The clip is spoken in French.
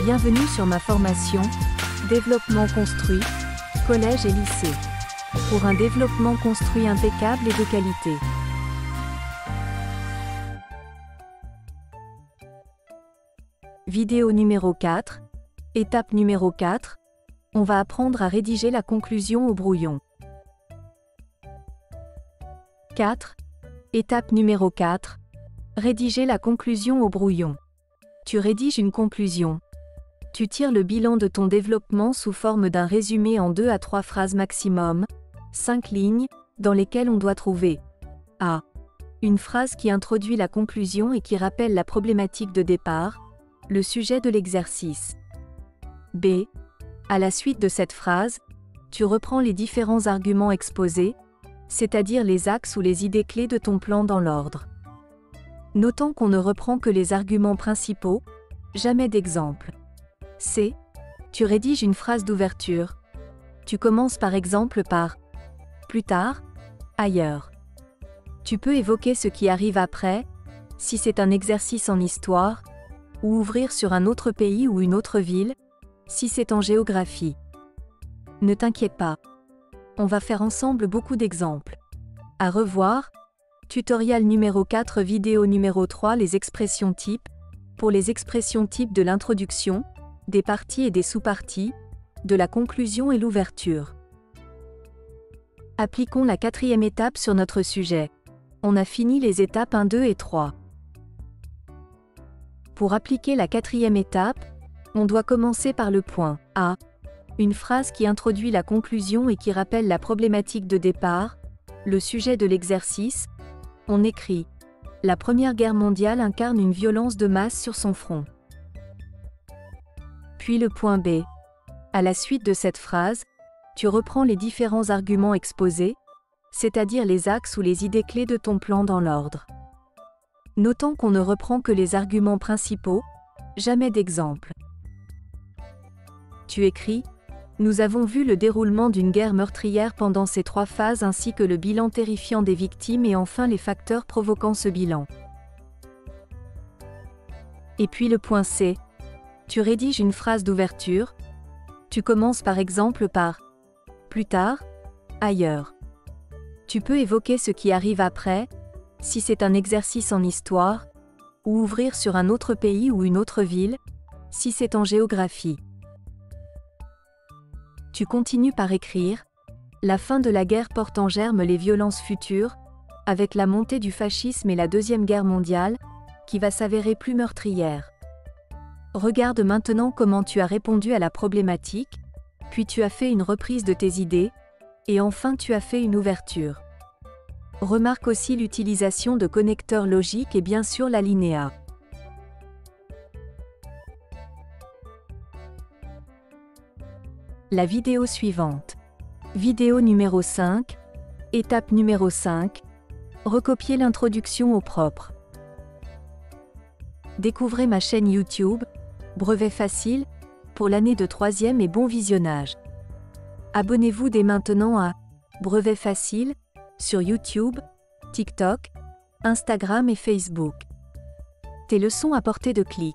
Bienvenue sur ma formation « Développement construit, collège et lycée » pour un développement construit impeccable et de qualité. Vidéo numéro 4. Étape numéro 4. On va apprendre à rédiger la conclusion au brouillon. 4. Étape numéro 4. Rédiger la conclusion au brouillon. Tu rédiges une conclusion. Tu tires le bilan de ton développement sous forme d'un résumé en 2 à 3 phrases maximum, 5 lignes, dans lesquelles on doit trouver a. Une phrase qui introduit la conclusion et qui rappelle la problématique de départ, le sujet de l'exercice. B. À la suite de cette phrase, tu reprends les différents arguments exposés, c'est-à-dire les axes ou les idées clés de ton plan dans l'ordre. Notons qu'on ne reprend que les arguments principaux, jamais d'exemple. C. Tu rédiges une phrase d'ouverture. Tu commences par exemple par « plus tard, ailleurs ». Tu peux évoquer ce qui arrive après, si c'est un exercice en histoire, ou ouvrir sur un autre pays ou une autre ville, si c'est en géographie. Ne t'inquiète pas. On va faire ensemble beaucoup d'exemples. À revoir. Tutoriel numéro 4, vidéo numéro 3, les expressions types. Pour les expressions types de l'introduction, des parties et des sous-parties, de la conclusion et l'ouverture. Appliquons la 4e étape sur notre sujet. On a fini les étapes 1, 2 et 3. Pour appliquer la 4e étape, on doit commencer par le point A. Une phrase qui introduit la conclusion et qui rappelle la problématique de départ, le sujet de l'exercice. On écrit « La Première Guerre mondiale incarne une violence de masse sur son front ». Puis le point B. À la suite de cette phrase, tu reprends les différents arguments exposés, c'est-à-dire les axes ou les idées clés de ton plan dans l'ordre. Notons qu'on ne reprend que les arguments principaux, jamais d'exemple. Tu écris « Nous avons vu le déroulement d'une guerre meurtrière pendant ces 3 phases ainsi que le bilan terrifiant des victimes et enfin les facteurs provoquant ce bilan. » Et puis le point C. Tu rédiges une phrase d'ouverture. Tu commences par exemple par « plus tard, ailleurs ». Tu peux évoquer ce qui arrive après, si c'est un exercice en histoire, ou ouvrir sur un autre pays ou une autre ville, si c'est en géographie. Tu continues par écrire « La fin de la guerre porte en germe les violences futures, avec la montée du fascisme et la Deuxième Guerre mondiale, qui va s'avérer plus meurtrière. » Regarde maintenant comment tu as répondu à la problématique, puis tu as fait une reprise de tes idées, et enfin tu as fait une ouverture. Remarque aussi l'utilisation de connecteurs logiques et bien sûr l'alinéa. La vidéo suivante. Vidéo numéro 5. Étape numéro 5. Recopier l'introduction au propre. Découvrez ma chaîne YouTube, Brevet Facile, pour l'année de 3e et bon visionnage. Abonnez-vous dès maintenant à Brevet Facile sur YouTube, TikTok, Instagram et Facebook. Tes leçons à portée de clic.